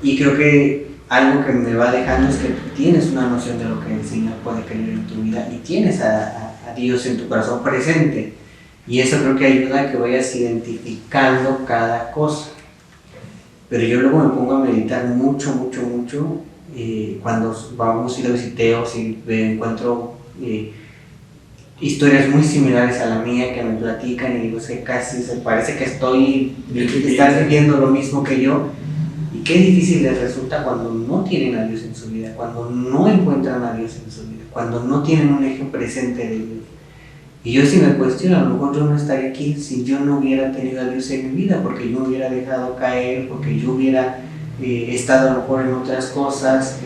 Y creo que algo que me va dejando es que tú tienes una noción de lo que el Señor puede querer en tu vida y tienes a Dios en tu corazón presente. Y eso creo que ayuda a que vayas identificando cada cosa. Pero yo luego me pongo a meditar mucho, cuando vamos y lo visiteo, si encuentro historias muy similares a la mía que me platican y digo, es que casi se parece que estás viviendo lo mismo que yo. Y qué difícil les resulta cuando no tienen a Dios en su vida, cuando no encuentran a Dios en su vida, cuando no tienen un eje presente de Dios. Y yo sí me cuestiono, a lo mejor yo no estaría aquí si yo no hubiera tenido a Dios en mi vida, porque yo me hubiera dejado caer, porque yo hubiera estado a lo mejor en otras cosas,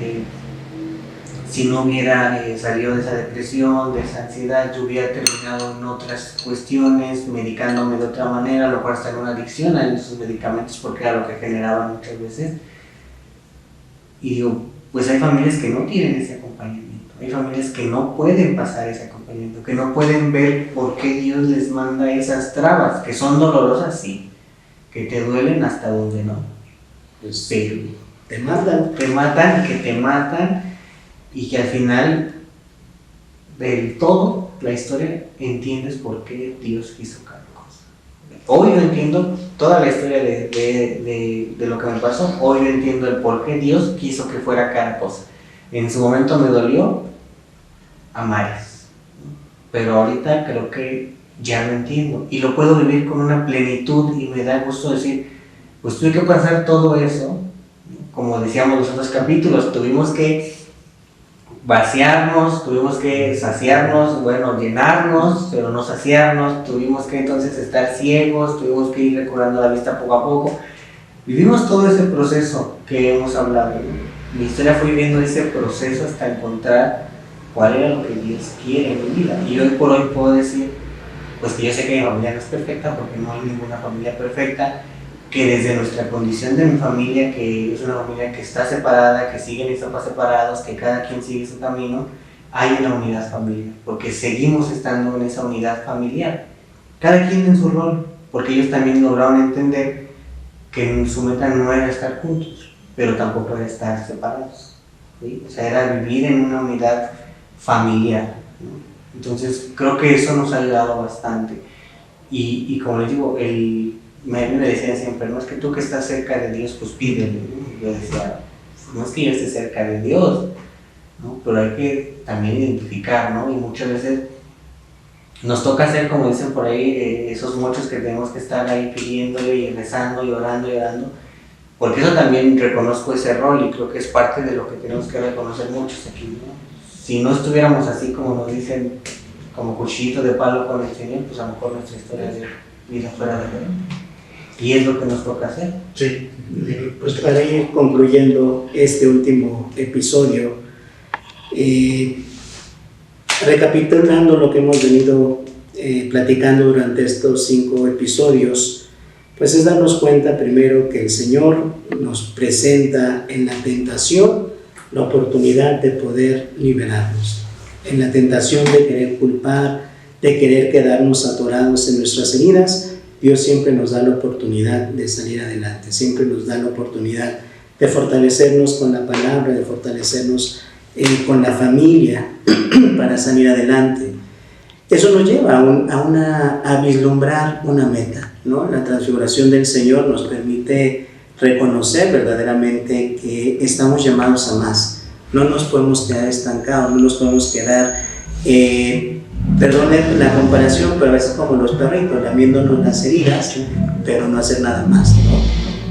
si no hubiera salido de esa depresión, de esa ansiedad, yo hubiera terminado en otras cuestiones, medicándome de otra manera, a lo mejor hasta en una adicción a esos medicamentos, porque era lo que generaban muchas veces. Y digo, pues hay familias que no tienen ese acompañamiento. Hay familias que no pueden pasar ese acompañamiento, que no pueden ver por qué Dios les manda esas trabas, que son dolorosas, sí, que te duelen hasta donde no. Pues, pero te matan. Te matan y que al final del todo la historia entiendes por qué Dios hizo cada cosa. Hoy yo entiendo toda la historia de lo que me pasó, hoy yo entiendo el por qué Dios quiso que fuera cada cosa. En su momento me dolió a mares, pero ahorita creo que ya lo entiendo y lo puedo vivir con una plenitud y me da gusto decir, pues tuve que pasar todo eso, como decíamos los otros capítulos, tuvimos que vaciarnos, tuvimos que saciarnos, bueno, llenarnos, pero no saciarnos, tuvimos que entonces estar ciegos, tuvimos que ir recobrando la vista poco a poco. Vivimos todo ese proceso que hemos hablado. Mi historia fue viviendo ese proceso hasta encontrar cuál era lo que Dios quiere en mi vida. Y hoy por hoy puedo decir, pues que yo sé que mi familia no es perfecta, porque no hay ninguna familia perfecta, que desde nuestra condición de mi familia, que es una familia que está separada, que siguen mis papás separados, que cada quien sigue su camino, hay una unidad familiar, porque seguimos estando en esa unidad familiar, cada quien en su rol, porque ellos también lograron entender que su meta no era estar juntos, pero tampoco era estar separados. ¿sí? O sea, era vivir en una unidad familiar, ¿no? Entonces creo que eso nos ha ayudado bastante. Y como les digo, me decía siempre, no es que tú que estás cerca de Dios, pues pídele, ¿no? Yo decía, pues no es que yo esté cerca de Dios, ¿no? Pero hay que también identificar, ¿no? Y muchas veces nos toca hacer, como dicen por ahí, esos muchos que tenemos que estar ahí pidiéndole y rezando y orando y orando, porque eso también reconozco ese rol y creo que es parte de lo que tenemos que reconocer muchos aquí, ¿no? Si no estuviéramos así como nos dicen, como cuchillito de palo con el Señor, pues a lo mejor nuestra historia de vida fuera de Dios. Y es lo que nos toca hacer. Sí, pues para ir concluyendo este último episodio, recapitulando lo que hemos venido platicando durante estos 5 episodios, pues es darnos cuenta primero que el Señor nos presenta en la tentación la oportunidad de poder liberarnos, en la tentación de querer culpar, de querer quedarnos atorados en nuestras heridas. Dios siempre nos da la oportunidad de salir adelante, siempre nos da la oportunidad de fortalecernos con la palabra, de fortalecernos con la familia para salir adelante. Eso nos lleva a vislumbrar una meta, ¿no? La transfiguración del Señor nos permite reconocer verdaderamente que estamos llamados a más. No nos podemos quedar estancados, no nos podemos quedar, perdonen la comparación, pero a veces como los perritos, lamiéndonos las heridas, pero no hacer nada más, ¿no?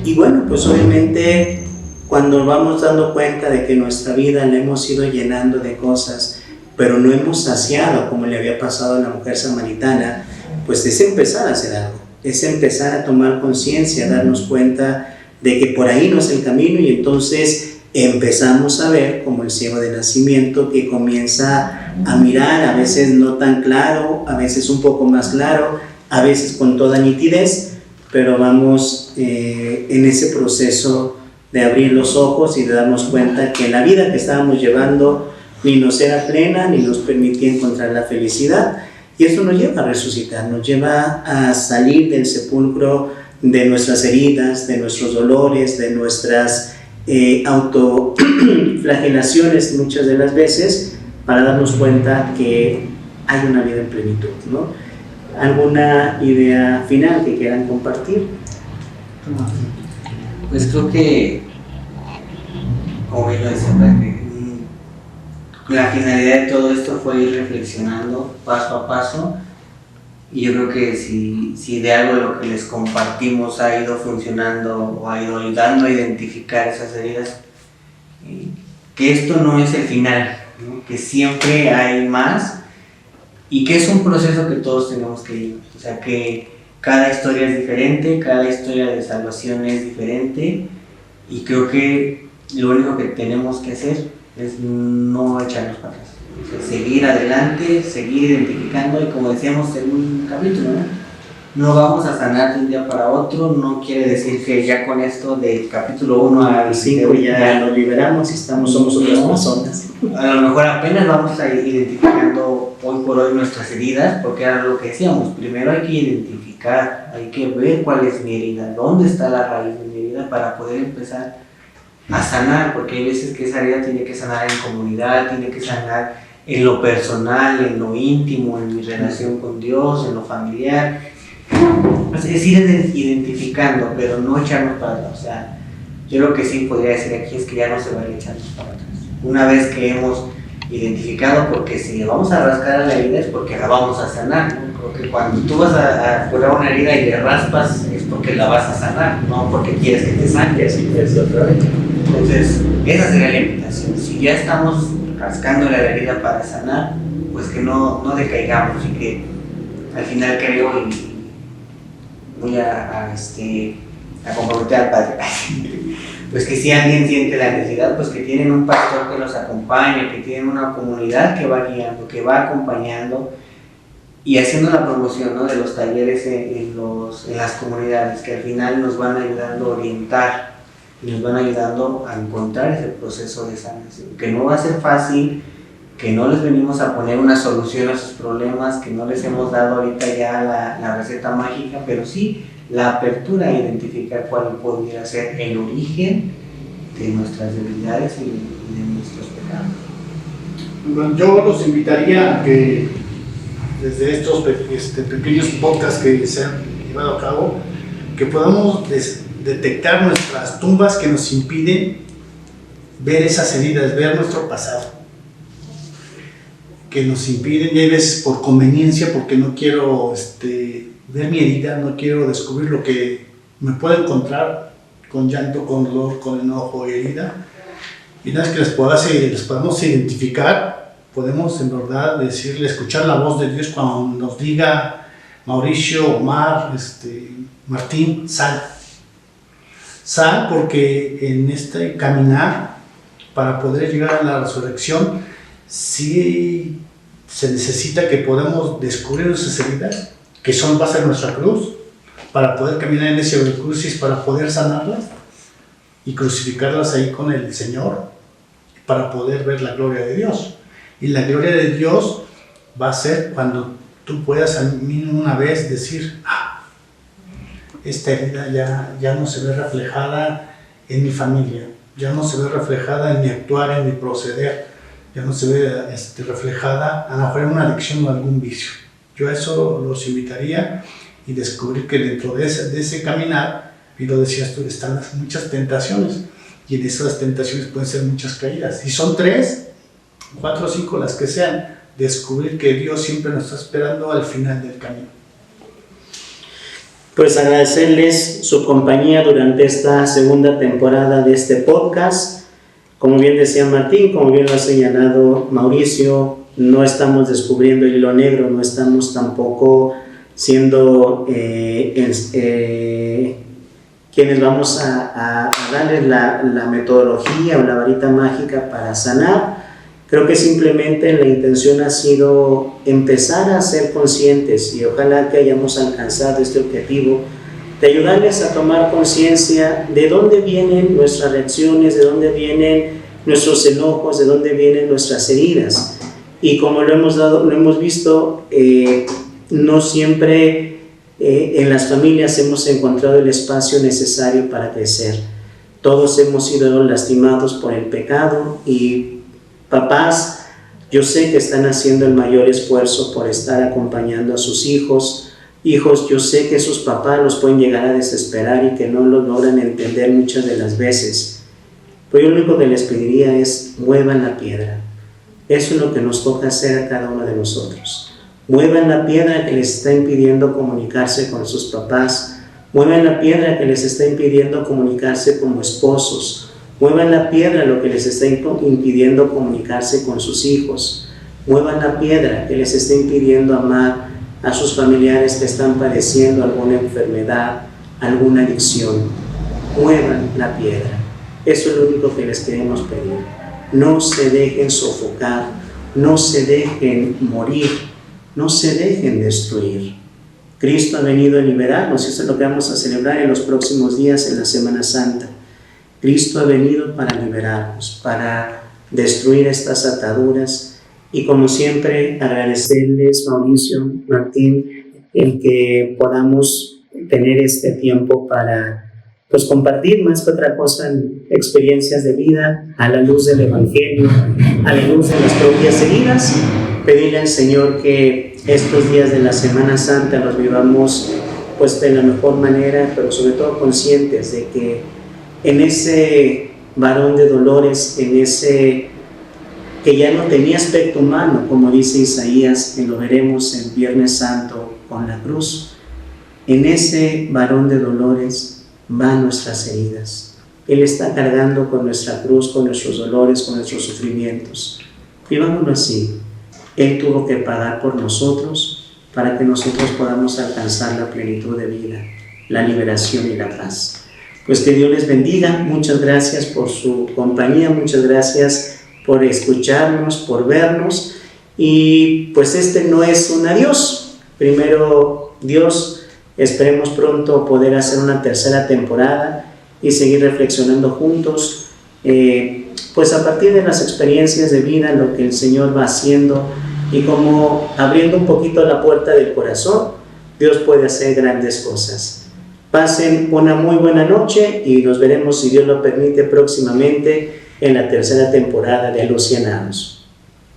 Y bueno, pues obviamente cuando vamos dando cuenta de que nuestra vida la hemos ido llenando de cosas, pero no hemos saciado como le había pasado a la mujer samaritana, pues es empezar a hacer algo, es empezar a tomar conciencia, a darnos cuenta de que por ahí no es el camino, y entonces empezamos a ver como el ciego de nacimiento que comienza a mirar, a veces no tan claro, a veces un poco más claro, a veces con toda nitidez, pero vamos en ese proceso de abrir los ojos y de darnos cuenta que la vida que estábamos llevando ni nos era plena, ni nos permitía encontrar la felicidad, y eso nos lleva a resucitar, nos lleva a salir del sepulcro de nuestras heridas, de nuestros dolores, de nuestras autoflagelaciones muchas de las veces, para darnos cuenta que hay una vida en plenitud, ¿no? ¿Alguna idea final que quieran compartir? Pues creo que, como bien lo decía, la finalidad de todo esto fue ir reflexionando paso a paso, y yo creo que si de algo de lo que les compartimos ha ido funcionando o ha ido ayudando a identificar esas heridas, que esto no es el final, ¿no? Que siempre hay más y que es un proceso que todos tenemos que ir, o sea que cada historia es diferente, cada historia de salvación es diferente, y creo que lo único que tenemos que hacer es no echarnos para atrás, o sea, seguir adelante, seguir identificando, y como decíamos en un capítulo, no vamos a sanar de un día para otro. No quiere decir que ya con esto del capítulo 1 al 5 ya lo liberamos y somos otras personas. A lo mejor apenas vamos a ir identificando hoy por hoy nuestras heridas, porque era lo que decíamos, primero hay que identificar, hay que ver cuál es mi herida, dónde está la raíz de mi herida para poder empezar a sanar, porque hay veces que esa herida tiene que sanar en comunidad, tiene que sanar en lo personal, en lo íntimo, en mi relación con Dios, en lo familiar. Es ir identificando, pero no echarnos para atrás. O sea, yo lo que sí podría decir aquí es que ya no se vaya echarnos para atrás. Una vez que hemos identificado, porque si le vamos a rascar a la herida es porque la vamos a sanar, ¿no? Creo que cuando tú vas a curar una herida y le raspas es porque la vas a sanar, no porque quieres que te sangre, así es otra vez. Entonces, esa sería la invitación. Si ya estamos rascándole a la herida para sanar, pues que no decaigamos, y que al final creo, y voy a comprometer al Padre, pues que si alguien siente la necesidad, pues que tienen un pastor que los acompañe, que tienen una comunidad que va guiando, que va acompañando y haciendo la promoción, ¿no?, de los talleres en las comunidades, que al final nos van ayudando a orientar, nos van ayudando a encontrar ese proceso de sanación, que no va a ser fácil, que no les venimos a poner una solución a sus problemas, que no les hemos dado ahorita ya la receta mágica, pero sí la apertura a identificar cuál podría ser el origen de nuestras debilidades y de nuestros pecados. Bueno, yo los invitaría a que desde estos pequeños podcasts que se han llevado a cabo, que podamos detectar nuestras tumbas que nos impiden ver esas heridas, ver nuestro pasado, que nos impiden, y hay veces por conveniencia, porque no quiero ver mi herida, no quiero descubrir lo que me puedo encontrar con llanto, con dolor, con enojo y herida. Y una vez que les podamos identificar, podemos en verdad escuchar la voz de Dios cuando nos diga: Mauricio, Omar, Martín, sal. Sal, porque en este caminar, para poder llegar a la resurrección, sí se necesita que podamos descubrir nuestras heridas, que va a ser nuestra cruz, para poder caminar en ese crucis, para poder sanarlas y crucificarlas ahí con el Señor, para poder ver la gloria de Dios. Y la gloria de Dios va a ser cuando tú puedas a mí una vez decir: esta herida ya no se ve reflejada en mi familia, ya no se ve reflejada en mi actuar, en mi proceder, ya no se ve reflejada a lo mejor en una adicción o algún vicio. Yo a eso los invitaría, y descubrir que dentro de ese caminar, y lo decías tú, están muchas tentaciones, y en esas tentaciones pueden ser muchas caídas. Si son 3, 4 o 5, las que sean, descubrir que Dios siempre nos está esperando al final del camino. Pues agradecerles su compañía durante esta segunda temporada de este podcast. Como bien decía Martín, como bien lo ha señalado Mauricio, no estamos descubriendo el hilo negro, no estamos tampoco siendo quienes vamos a darles la metodología o la varita mágica para sanar. Creo que simplemente la intención ha sido empezar a ser conscientes, y ojalá que hayamos alcanzado este objetivo de ayudarles a tomar conciencia de dónde vienen nuestras reacciones, de dónde vienen nuestros enojos, de dónde vienen nuestras heridas. Y como lo hemos visto, no siempre en las familias hemos encontrado el espacio necesario para crecer. Todos hemos sido lastimados por el pecado, y papás, yo sé que están haciendo el mayor esfuerzo por estar acompañando a sus hijos. Hijos, yo sé que sus papás los pueden llegar a desesperar y que no los logran entender muchas de las veces. Pero yo lo único que les pediría es: muevan la piedra. Eso es lo que nos toca hacer a cada uno de nosotros. Muevan la piedra que les está impidiendo comunicarse con sus papás. Muevan la piedra que les está impidiendo comunicarse como esposos. Muevan la piedra lo que les está impidiendo comunicarse con sus hijos. Muevan la piedra que les está impidiendo amar a sus familiares que están padeciendo alguna enfermedad, alguna adicción. Muevan la piedra. Eso es lo único que les queremos pedir. No se dejen sofocar, no se dejen morir, no se dejen destruir. Cristo ha venido a liberarnos, y eso es lo que vamos a celebrar en los próximos días en la Semana Santa. Cristo ha venido para liberarnos, para destruir estas ataduras, y como siempre agradecerles, Mauricio, Martín, el que podamos tener este tiempo para compartir más que otra cosa experiencias de vida a la luz del Evangelio, a la luz de las propias heridas. Pedirle al Señor que estos días de la Semana Santa los vivamos de la mejor manera, pero sobre todo conscientes de que en ese varón de dolores, en ese que ya no tenía aspecto humano, como dice Isaías, que lo veremos el Viernes Santo con la cruz, en ese varón de dolores van nuestras heridas. Él está cargando con nuestra cruz, con nuestros dolores, con nuestros sufrimientos. Vivámoslo así. Él tuvo que pagar por nosotros para que nosotros podamos alcanzar la plenitud de vida, la liberación y la paz. Pues que Dios les bendiga. Muchas gracias por su compañía, muchas gracias por escucharnos, por vernos. Y pues este no es un adiós. Primero Dios, esperemos pronto poder hacer una tercera temporada y seguir reflexionando juntos, pues a partir de las experiencias de vida, lo que el Señor va haciendo, y como abriendo un poquito la puerta del corazón, Dios puede hacer grandes cosas. Pasen una muy buena noche y nos veremos, si Dios lo permite, próximamente en la tercera temporada de Alucianados.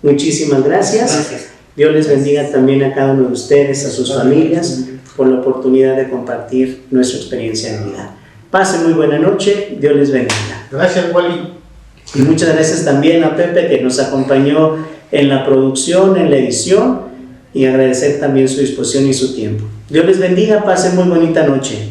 Muchísimas gracias. Dios les bendiga también a cada uno de ustedes, a sus familias, por la oportunidad de compartir nuestra experiencia en vida. Pasen muy buena noche. Dios les bendiga. Gracias, Wally. Y muchas gracias también a Pepe, que nos acompañó en la producción, en la edición, y agradecer también su disposición y su tiempo. Dios les bendiga. Pasen muy bonita noche.